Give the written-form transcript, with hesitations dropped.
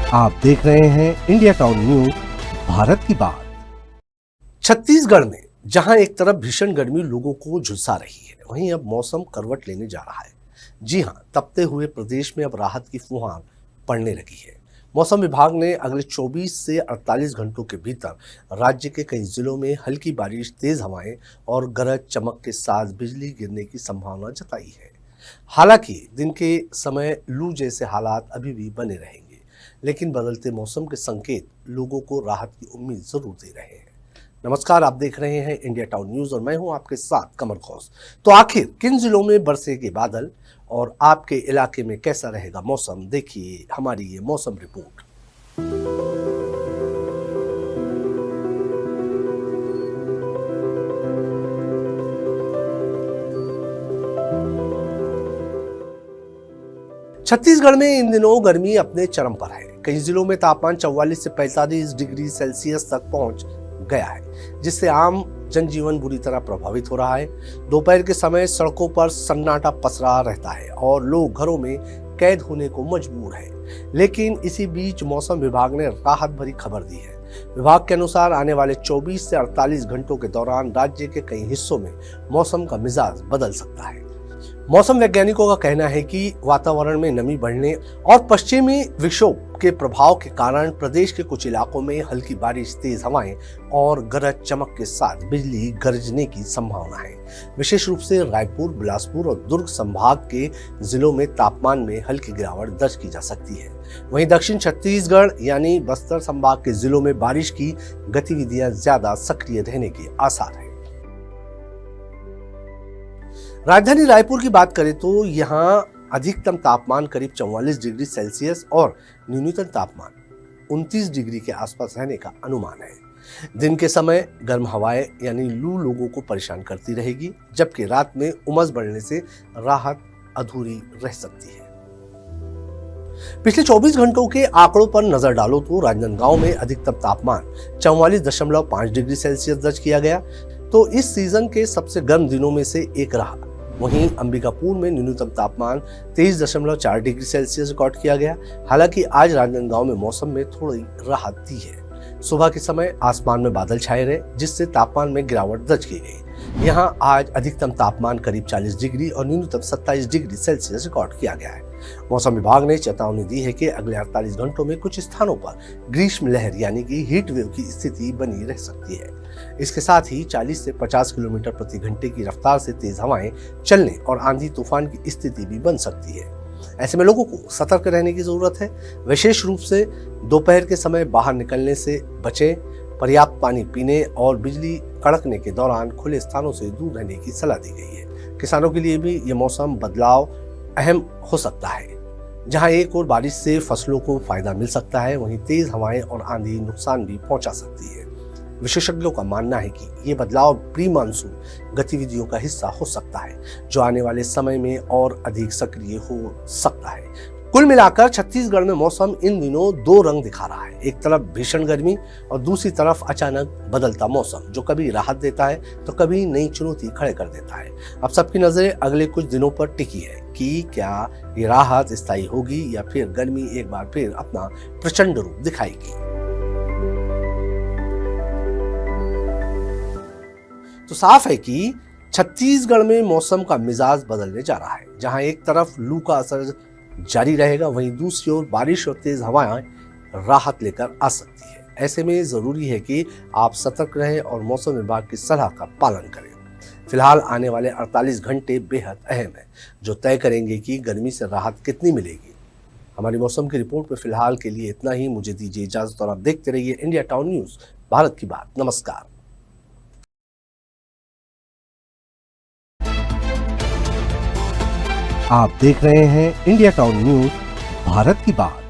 आप देख रहे हैं इंडिया टाउन न्यूज, भारत की बात। छत्तीसगढ़ में जहां एक तरफ भीषण गर्मी लोगों को झुलसा रही है, वहीं अब मौसम करवट लेने जा रहा है। जी हां, तपते हुए प्रदेश में अब राहत की फुहार पड़ने लगी है। मौसम विभाग ने अगले 24 से 48 घंटों के भीतर राज्य के कई जिलों में हल्की बारिश, तेज हवाएं और गरज चमक के साथ बिजली गिरने की संभावना जताई है। हालांकि दिन के समय लू जैसे हालात अभी भी बने रहेंगे, लेकिन बदलते मौसम के संकेत लोगों को राहत की उम्मीद जरूर दे रहे हैं। नमस्कार, आप देख रहे हैं इंडिया टाउन न्यूज और मैं हूं आपके साथ कमर घोष। तो आखिर किन जिलों में बरसेंगे बादल और आपके इलाके में कैसा रहेगा मौसम, देखिए हमारी ये मौसम रिपोर्ट। छत्तीसगढ़ में इन दिनों गर्मी अपने चरम पर है। कई जिलों में तापमान 44 से 45 डिग्री सेल्सियस तक पहुंच गया है, जिससे आम जनजीवन बुरी तरह प्रभावित हो रहा है। दोपहर के समय सड़कों पर सन्नाटा पसरा रहता है और लोग घरों में कैद होने को मजबूर हैं। लेकिन इसी बीच मौसम विभाग ने राहत भरी खबर दी है। विभाग के अनुसार आने वाले 24 से 48 घंटों के दौरान राज्य के कई हिस्सों में मौसम का मिजाज बदल सकता है। मौसम वैज्ञानिकों का कहना है कि वातावरण में नमी बढ़ने और पश्चिमी विक्षोभ के प्रभाव के कारण प्रदेश के कुछ इलाकों में हल्की बारिश, तेज हवाएं और गरज चमक के साथ बिजली गरजने की संभावना है। विशेष रूप से रायपुर, बिलासपुर और दुर्ग संभाग के जिलों में तापमान में हल्की गिरावट दर्ज की जा सकती है। वहीं दक्षिण छत्तीसगढ़ यानी बस्तर संभाग के जिलों में बारिश की गतिविधियां ज्यादा सक्रिय रहने के आसार है। राजधानी रायपुर की बात करें तो यहाँ अधिकतम तापमान करीब 44 डिग्री सेल्सियस और न्यूनतम तापमान 29 डिग्री के आसपास रहने का अनुमान है। दिन के समय गर्म हवाएं यानी लू लोगों को परेशान करती रहेगी, जबकि रात में उमस बढ़ने से राहत अधूरी रह सकती है। पिछले 24 घंटों के आंकड़ों पर नजर डालो तो राजनांदगांव में अधिकतम तापमान 44.5 डिग्री सेल्सियस दर्ज किया गया, तो इस सीजन के सबसे गर्म दिनों में से एक रहा। वहीं अंबिकापुर में न्यूनतम तापमान 23.4 डिग्री सेल्सियस रिकॉर्ड किया गया। हालांकि आज राजनांदगांव में मौसम में थोड़ी राहत दी है। सुबह के समय आसमान में बादल छाए रहे, जिससे तापमान में गिरावट दर्ज की गई। यहां आज अधिकतम तापमान करीब 40 डिग्री और न्यूनतम 27 डिग्री सेल्सियस रिकॉर्ड किया गया है। मौसम विभाग ने चेतावनी दी है कि अगले 48 घंटों में कुछ स्थानों पर ग्रीष्म लहर यानी कि हीट वेव की स्थिति बनी रह सकती है। इसके साथ ही 40 से 50 किलोमीटर प्रति घंटे की रफ्तार से तेज हवाएं चलने और आंधी तूफान की स्थिति भी बन सकती है। ऐसे में लोगों को सतर्क रहने की जरूरत है। विशेष रूप से दोपहर के समय बाहर निकलने से बचें, पर्याप्त पानी पीने और बिजली कड़कने के दौरान खुले स्थानों से दूर रहने की सलाह दी गई है। किसानों के लिए भी ये मौसम बदलाव अहम हो सकता है। जहां एक और बारिश से फसलों को फायदा मिल सकता है, वहीं तेज हवाएं और आंधी नुकसान भी पहुंचा सकती है। विशेषज्ञों का मानना है कि ये बदलाव प्री मानसून गतिविधियों का हिस्सा हो सकता है, जो आने वाले समय में और अधिक सक्रिय हो सकता है। कुल मिलाकर छत्तीसगढ़ में मौसम इन दिनों दो रंग दिखा रहा है। एक तरफ भीषण गर्मी और दूसरी तरफ अचानक बदलता मौसम, जो कभी राहत देता है तो कभी नई चुनौती खड़े कर देता है। अब सबकी नजरें अगले कुछ दिनों पर टिकी है कि क्या ये राहत स्थायी होगी या फिर गर्मी एक बार फिर अपना प्रचंड रूप दिखाएगी। तो साफ है कि छत्तीसगढ़ में मौसम का मिजाज बदलने जा रहा है। जहां एक तरफ लू का असर जारी रहेगा, वहीं दूसरी ओर बारिश और तेज हवाएं राहत लेकर आ सकती है। ऐसे में जरूरी है कि आप सतर्क रहें और मौसम विभाग की सलाह का पालन करें। फिलहाल आने वाले 48 घंटे बेहद अहम है, जो तय करेंगे कि गर्मी से राहत कितनी मिलेगी। हमारी मौसम की रिपोर्ट में फिलहाल के लिए इतना ही। मुझे दीजिए इजाजत और आप देखते रहिए इंडिया टाउन न्यूज, भारत की बात। नमस्कार। आप देख रहे हैं इंडिया टाउन न्यूज, भारत की बात।